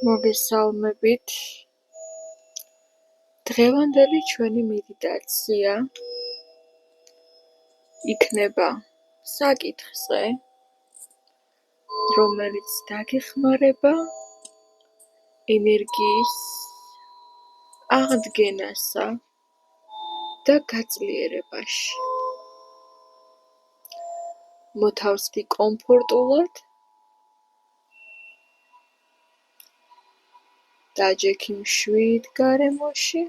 მოგესალმებით. დღევანდელი ჩვენი მედიტაცია იქნება საკითხზე, რომელიც დაგეხმარება ენერგიის აღდგენასა და გაძლიერებაში. მოთავსდი კომფორტულად, დაჯექი მშვიდ გარემოში.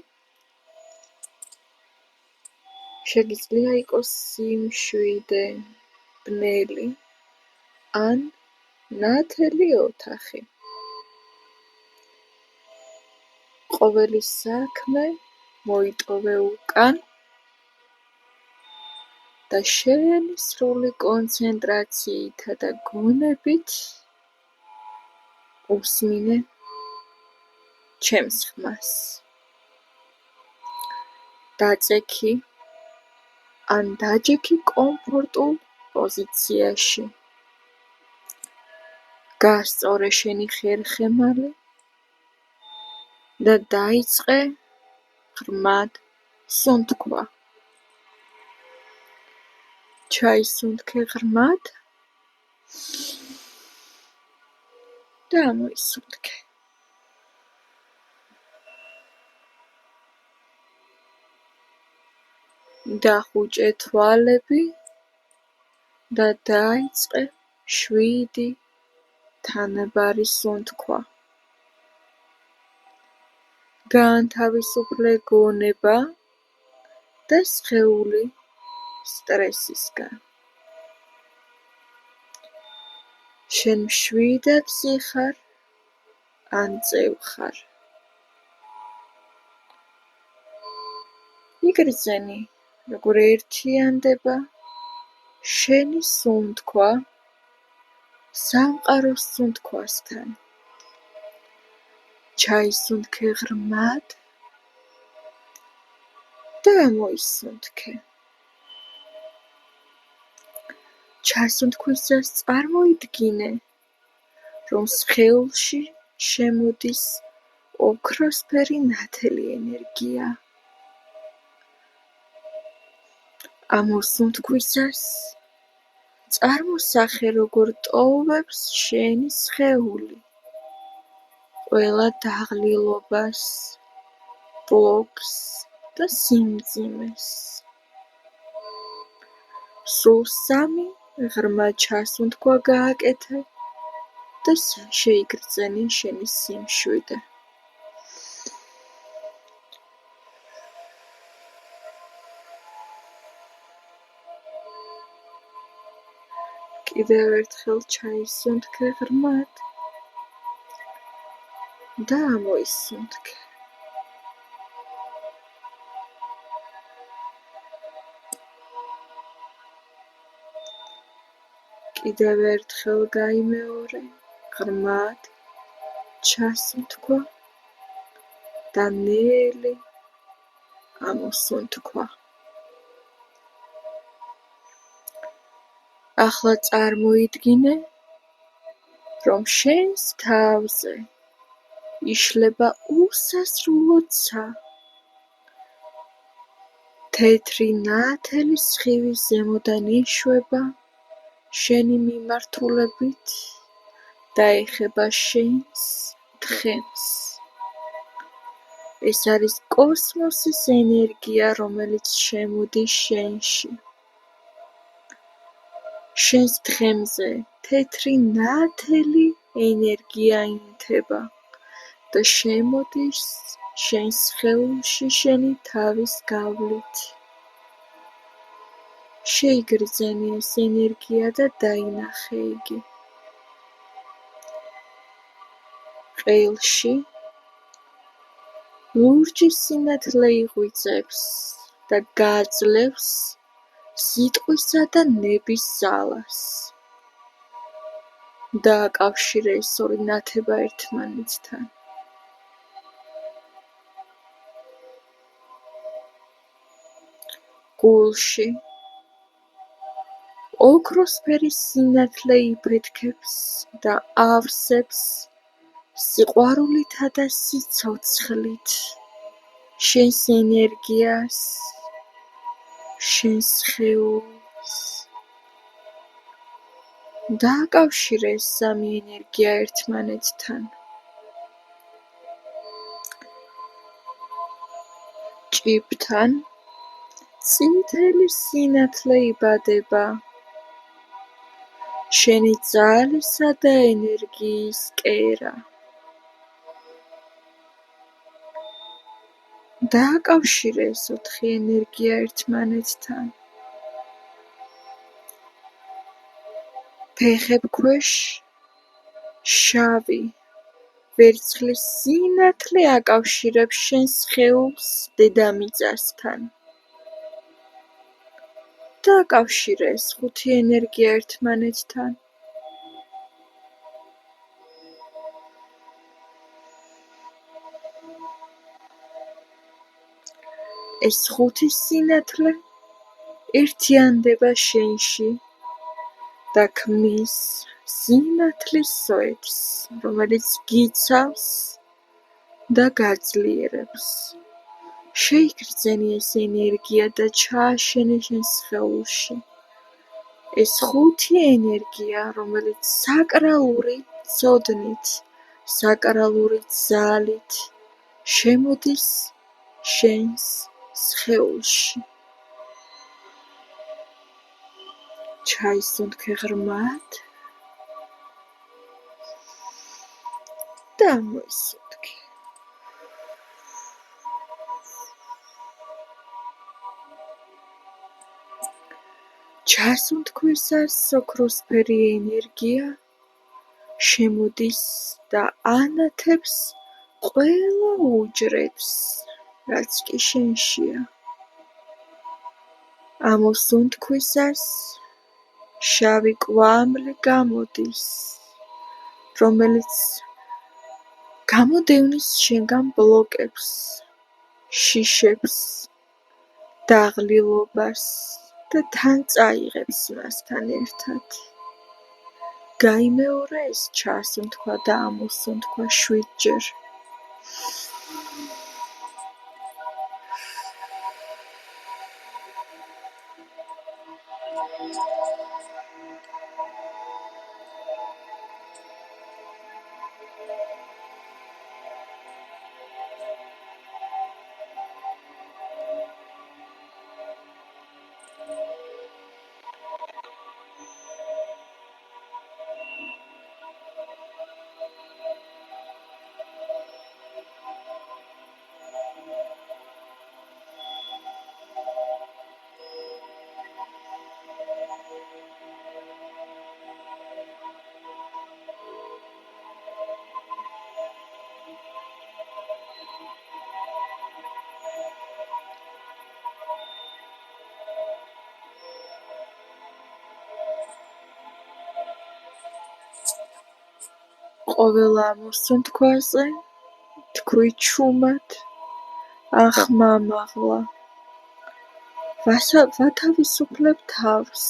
შეგიძლია იყოს სიმშვიდე, ბნელი ან ნათელი ოთახი. ყოველი საქმე მოიტოვე უკან და შენი სრული კონცენტრაციითა და გონებით უსმინე ჩემს ხმას. დაწექი ან დაჯექი კომფორტულ პოზიციაში. გასწორე შენი ხერხემალი და დაიწყე ღრმად სუნთქვა. ჩაისუნთქე ღრმად და ამოისუნთქე. დახუჭე თვალები და დაიწყე 7 თანაბარი სუნთქვა. გაანთავისუფლე გონება და სხეული სტრესისგან. შენ მშვიდად ზიხარ ან წევხარ. იგრძენი, როგორ ერთიანდება შენი სუნთქვა სამყაროს სუნთქვასთან. ჩაისუნთქე ღრმად და ამოისუნთქე. ჩასუნთქვისას წარმოიდგინე, რომ სხეულში შემოდის ოქროსფერი ნათელი ენერგია. ამოსუნთქვისას წარმოსახე, როგორ ტოვებს შენი სხეული ყველა დაღლილობას, ბლოკს და სიმძიმეს. სულ 3 ღრმა ჩასუნთქვა გააკეთე და შეიგრძენი შენი სიმშვიდე. კიდევ ერთხელ ჩაისუნთქე ღრმად და ამოისუნთქე. კიდევ ერთხელ გაიმეორე, ღრმად ჩასუნთქვა და ნელი ამოსუნთქვა. ახლა წარმოიდგინე, რომ შენს თავზე იშლება უსასრულო ცა. თეთრი ნათელი სხივი ზემოდან იშვება შენი მიმართულებით და ეხება შენს თხემს. ეს არის კოსმოსის ენერგია, რომელიც შემოდის შენში. შენს თხემზე თეთრი ნათელი ენერგია ინთება და შემოდის შენს სხეულში შენი თავის გავლით. შეიგრძენი ეს ენერგია და დაინახე იგი. ყელში ლურჯი სინათლე იღვიძებს და გაძლევს სიტყვისა და ნების ძალას. დააკავშირე ეს ორი ნათება ერთმანეთთან. გულში ოქროსფერი სინათლე იფეთქებს და ავსებს სიყვარულითა და სიცოცხლით შენს ენერგიას, შენს სხეულს დააკავშირე ეს სამი ენერგია ერთმანეთთან. ჭიბთან წითელი სინათლე იბადება შენი ძალისა და ენერგიის კერა. დააკავშირე ეს 4 ენერგია ერთმანეთთან. ფეხებ ქვეშ შავი ვერცხლის სინათლე აკავშირებს შენს სხეულს დედამიწასთან. დააკავშირე ეს 5 ენერგია ერთმანეთთან. ეს 5 სინათლე ერთიანდება შენში და ქმნის სინათლის სოეთს, რომელიც გიცავს და გაძლიერებს. შეიგრძენი ეს ენერგია და ჩააშენე შენს სხეულში. ეს 5 ენერგია, რომელიც საკრალური ცოდნით, საკრალური ძალით შემოდის შენს სხეულში. ჩაისუნთქე ღრმად და მოისუნთქე. ჩასუნთქვისას ოქროსფერი ენერგია შემოდის და ანათებს ყველა უჯრედს, რაც კი შენშია. ამოსუნთქვისას შავი კვამლი გამოდის, რომელიც გამოდევნის შენგან ბლოკებს, შიშებს, დაღლილობას და თან წაიღებს მასთან ერთად. გაიმეორე ეს ჩასუნთქვა და ამოსუნთქვა 7 ჯერ. ყოველ ამოსუნთქვაზე თქვი ჩუმად, ახმამაღლა, ვათავისუფლებ თავს,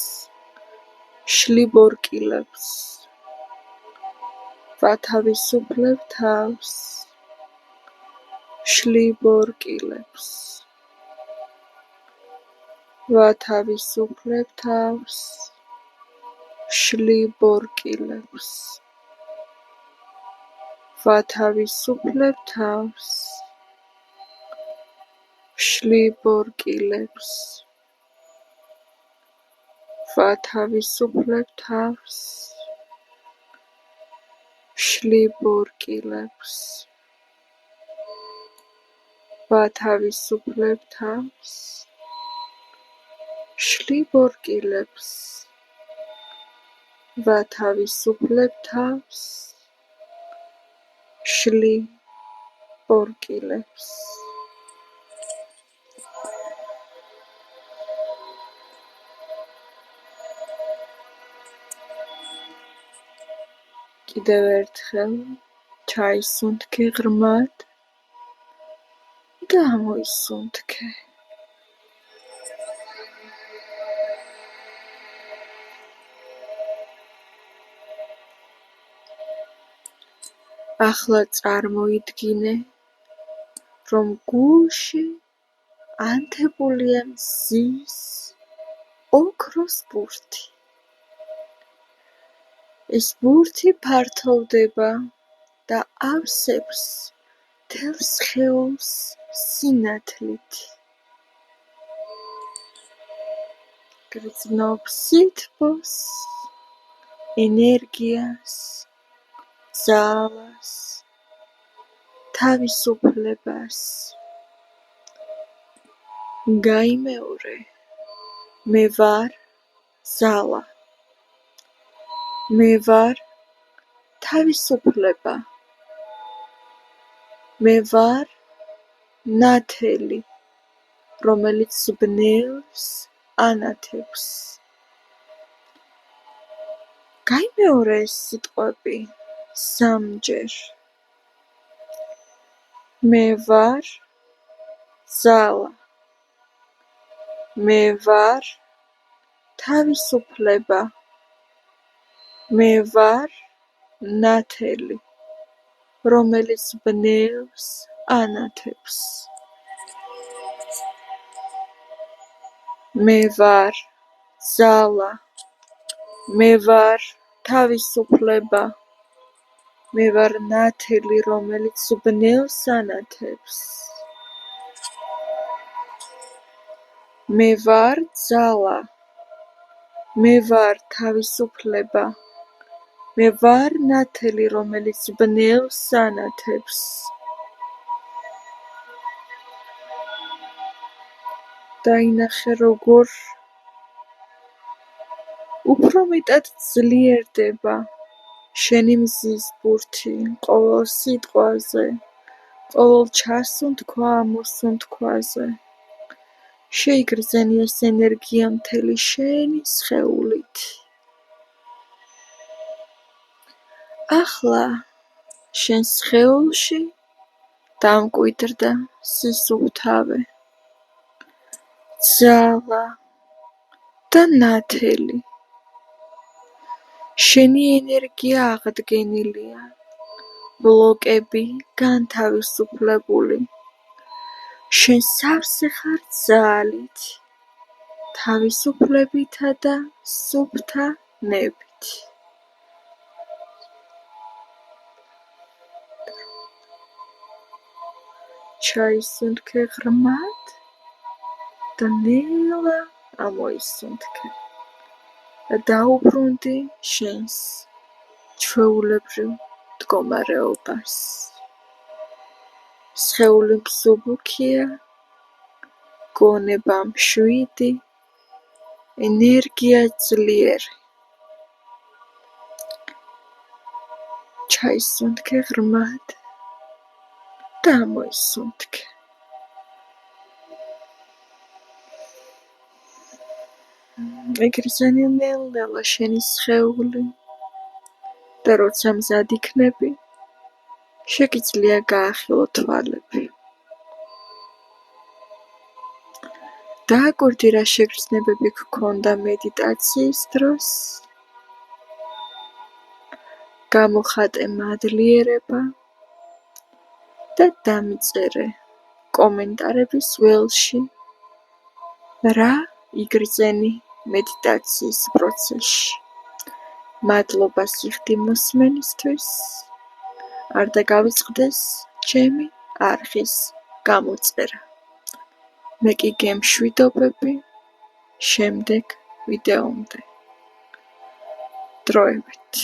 შლი ბორკილებს, ვათავისუფლებ თავს, შლი ბორკილებს, ვათავისუფლებ თავს, შლი ბორკილებს, ვათავისუფლებ თავს, შლი ბორკილებს, ვათავისუფლებ თავს, შლი ბორკილებს, ვათავისუფლებ თავს, შლი ბორკილებს, ვათავისუფლებ თავს, შლი ბორკილებს. კიდევ ერთხელ ჩაისუნთქე ღრმად და მოისუნთქე. ახლა წარმოიდგინე, რომ გულში ანთებულია მზის ოქროს ბურთი. ეს ბურთი ფართოვდება და ავსებს მთელ სხეულს სინათლით. გრძნობს სითბოს, ენერგიას, ძალას, თავისუფლებას. გაიმეორე, მე ვარ ძალა. მე ვარ თავისუფლება. მე ვარ ნათელი, რომელიც ბნელს ანათებს. გაიმეორე ეს სიტყვები სამჯერ. მე ვარ ძალა. მე ვარ თავისუფლება. მე ვარ ნათელი, რომელიც ბნელს ანათებს. მე ვარ ძალა. მე ვარ თავისუფლება. მე ვარ ნათელი, რომელიც ბნელს ანათებს. მე ვარ ძალა. მე ვარ თავისუფლება. მე ვარ ნათელი, რომელიც ბნელს ანათებს. დაინახე, როგორ უფრო მეტად ძლიერდება შენი მზის ბურთი ყოველ სიტყვაზე, ყოველ ჩასუნთქვა, მოსუნთქვაზე. შეიგრძენი ეს ენერგია მთელი შენი სხეულით. ახლა შენ სხეულში დამკვიდრდა სისუფთავე, ძალა და ნათელი. შენი ენერგია აღდგენილია, ბლოკები განთავისუფლებული. შენ სავსე ხარ ძალით, თავისუფლებითა და სუფთა ნებით. ჩაისუნთქე ღრმად და ნელა ამოისუნთქე და დაუბრუნდი შენს ჩვეულებრივ მდგომარეობას. სხეული მსუბუქია, გონება მშვიდი, ენერგია ძლიერი. ჩაისუნთქე ღრმად და ამოისუნთქე. იგრძენი ნელ-ნელა შენი სხეული და როცა მზად იქნები, შეგიძლია გაახილო თვალები. დააკვირდი, რა შეგრძნებები გქონდა მედიტაციის დროს. გამოხატე მადლიერება და დამიწერე კომენტარების ველში, რა იგრძენი მედიტაციის პროცესში. მადლობა სიხდი მოსმენისთვის. არ დაგავიწყდეს ჩემი არხის გამოწერა. მე კი გემშვიდობები შემდეგ ვიდეომდე. დროებით.